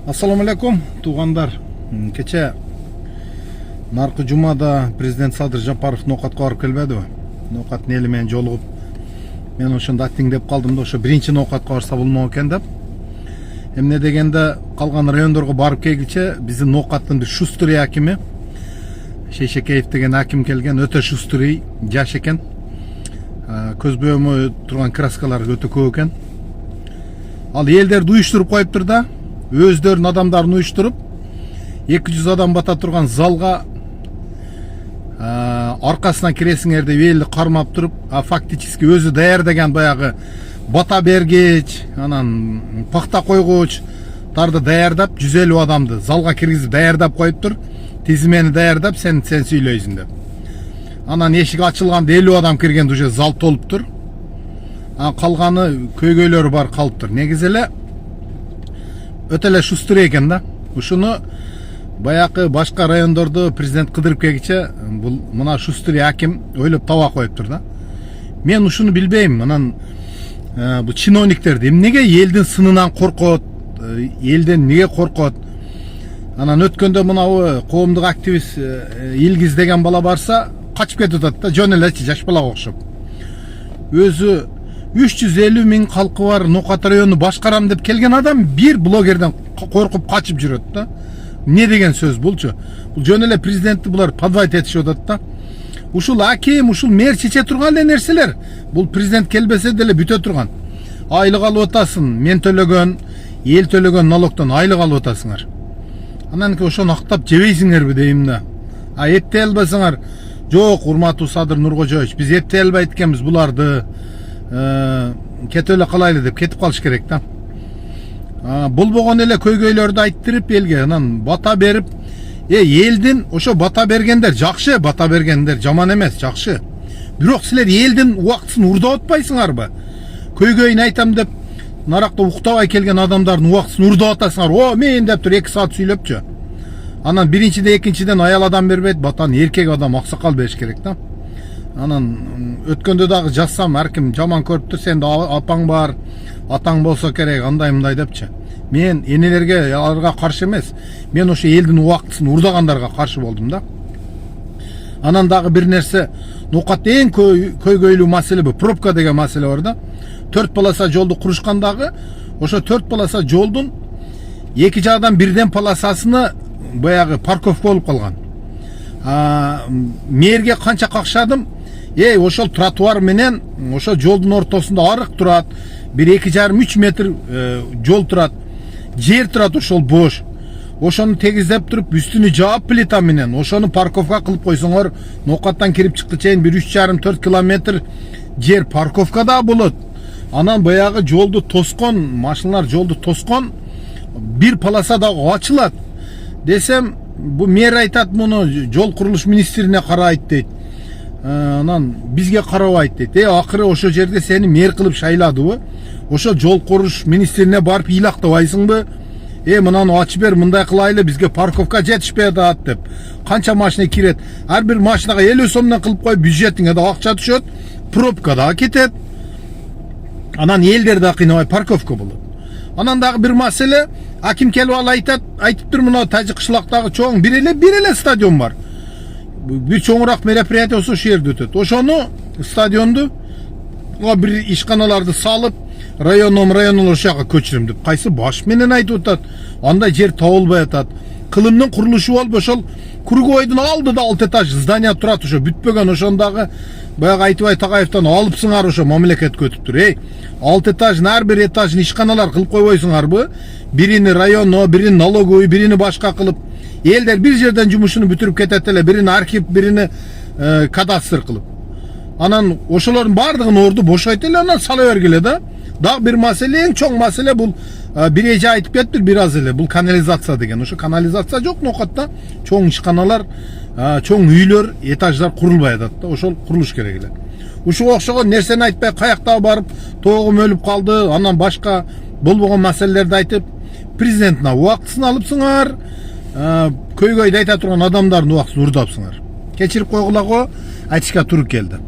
Assalamu alaikum туғандар. Кече наркы жумада президент Садыр Жапаров ноқатқа барып келбеді. Ноқат нелімен жолығып, мен ошондо аттиңдеп калдым да, ошо биринчи ноқатқа барса болмок экен деп. Эмне дегенде калган райондорго барып келгиче биздин ноқаттын Шустырый акими Шейшекеев деген аким келген, өтө шустырый, жаш экен. Көз бөймө турган краскалар өтө көп экен. Ал элдерди уюштуруп коюптур да, өздөрүнүн адамдарын уюштуруп 200 адам бата турган залга аркасынан киресиңер деп элди кармап туруп, фактически өзү даярдаган баягы бата бергич, анан пахта койгуч тарды даярдап 150 адамды залга киргизип даярдап коюптур. Тизмени даярдап сен сүйлөйсүң деп. Анан эшик ачылганда 50 адам киргенде уже зал толуптур. Калганы көйгөйлөрү бар калыптыр. Негизи эле өтө эле шустырый экен да. Ушуну баягы башка райондорду президент кыдырып келгиче бул мына шустырый аким ойлоп таба коюптур да. Мен ушуну билбейм. Анан бул чиновниктерди эмнеге элдин сынынан коркот, элден эмнеге коркот? Анан өткөндө мына коомдук активист Илгиз деген бала барса качып кетип атат да, жөн эле жаш балага окшоп. Өзү 350 миң калкы бар Ноқат району башкарам деп келген адам бир блогерден коркуп качып жүрөт да. Не деген сөз булчу? Бул жөн эле президентти булар подвайт этишип атат да. Ушул аким, ушул мэр чече турган эле нерселер. Бул президент келбесе деле бүтө турган. Айлык алып атасың, мен төлөгөн, эл төлөгөн налогдон айлык алып атасыңар. Анан ошону актап жебейсиңерби дейм да. Эптей албасаңар, жок, урматтуу Садыр Нуркожоевич, биз эптей албайт экенбиз буларды. Кете эле калайлы деп кетип калыш керек да. Болбогон эле көйгөйлөрдү айттырып элге анан бата берип, элдин ошо бата бергендер жакшы, бата бергендер жаман эмес, жакшы. Бирок силер элдин убактысын урдап атпайсыңарбы? Көйгөйүн айтам деп наракта уктабай келген адамдардын убактысын урдап атасыңар. Мен деп тур 2 саат сүйлөпчү. Анан биринчиде, экинчиден аял адам бербейт, батаны эркек адам, аксакал бериш керек да. Анан өткөндө дагы жазсам, арким жаман көрүптүр, сенде апаң бар, атаң болсо керек, андай мындай депчи. Мен энелерге, аларга каршы эмес. Мен ошо элдин убактысын урдагандарга каршы болдум да. Анан дагы бир нерсе, Ноқат эң көйгөйлүү маселе бу, пробка деген маселе бар да. 4 полоса жолду курушкандагы, ошо 4 полоса жолдун 2 жагдан бирден полосасыны баягы парковка болуп калган. Мэрге канча какшадым, ошол тротуар менен ошо жолдун ортосунда арык турат, 1-2,5-3 метр жол турат, жер турат ошол бош. Ошону тегиздеп туруп, үстүнү жаап плита менен, ошону парковка кылып койсоңор, Ноқаттан кирип чыкты чейин 3,5-4 километр жер парковкада болот. Анан баягы жолду тоскон, машиналар жолду тоскон, бир полоса дагы ачылат. Десем, бу мэр айтат, муну жол курулуш министрине карайт дейт. Анан бизге карабайт дейт. Акыры ошо жерде сени мэр кылып шайладыбы? Ошо жол курулуш министрине барып ыйлактабайсыңбы? Мынаны ачып бер, мындай кылайлы, бизге парковка жетишпей атат деп. Канча машина кирет? Ар бир машинага 50 сомдон кылып коюп, бюджетиңе да акча түшөт, пробка да кетет. Анан элдер да кыйнабай парковка болот. Анан дагы бир маселе, аким келип айтыптыр, мына Тажы кышлактагы чоң бир эле стадион бар. Бир чоңураак мероприятие ошо жерде өтөт. Ошону стадионду бир ишканаларды салып, район ошага көчүрөм деп кайсы баш менен айтып атат. Андай жер табылбай атат. Кылымдын курулушу болуп, ошол Круговойдун алдыда 6 этаж здание турат, ошо бүтпөгөн, ошондагы баягы Айтыбай Тагаевтан алыпсыңар, ошо мамлекет көтүптүр. 6 этажын, ар бир этажын ишканалар кылып койбойсуңарбы? Бирини районно, бирини налоговый, бирини башка кылып, элдер бир жерден жумушуну бүтүрүп кетет эле, бирини архив, бирини кадастр кылып. Анан ошолордун бардыгын орду бошойт эле, анан сала бергиле да. Дагы бир маселе, эң чоң маселе бул, бир эже айтып кетти бир аз эле, бул канализация деген. Ошо канализация жок Ноқатта, чоң ишканалар, чоң үйлөр, этаждар курулбай атат да, ошол курулуш керек эле. Ушуга окшогон нерсени айтпай, каякта барып, тоогум өлүп калды, анан башка болбогон маселелерди айтып, президентине убактысын алыпсыңар, көйгөйдү айта турган адамдардын убактысын урдапсыңар. Кечирип койгула го, айтышка туура келди.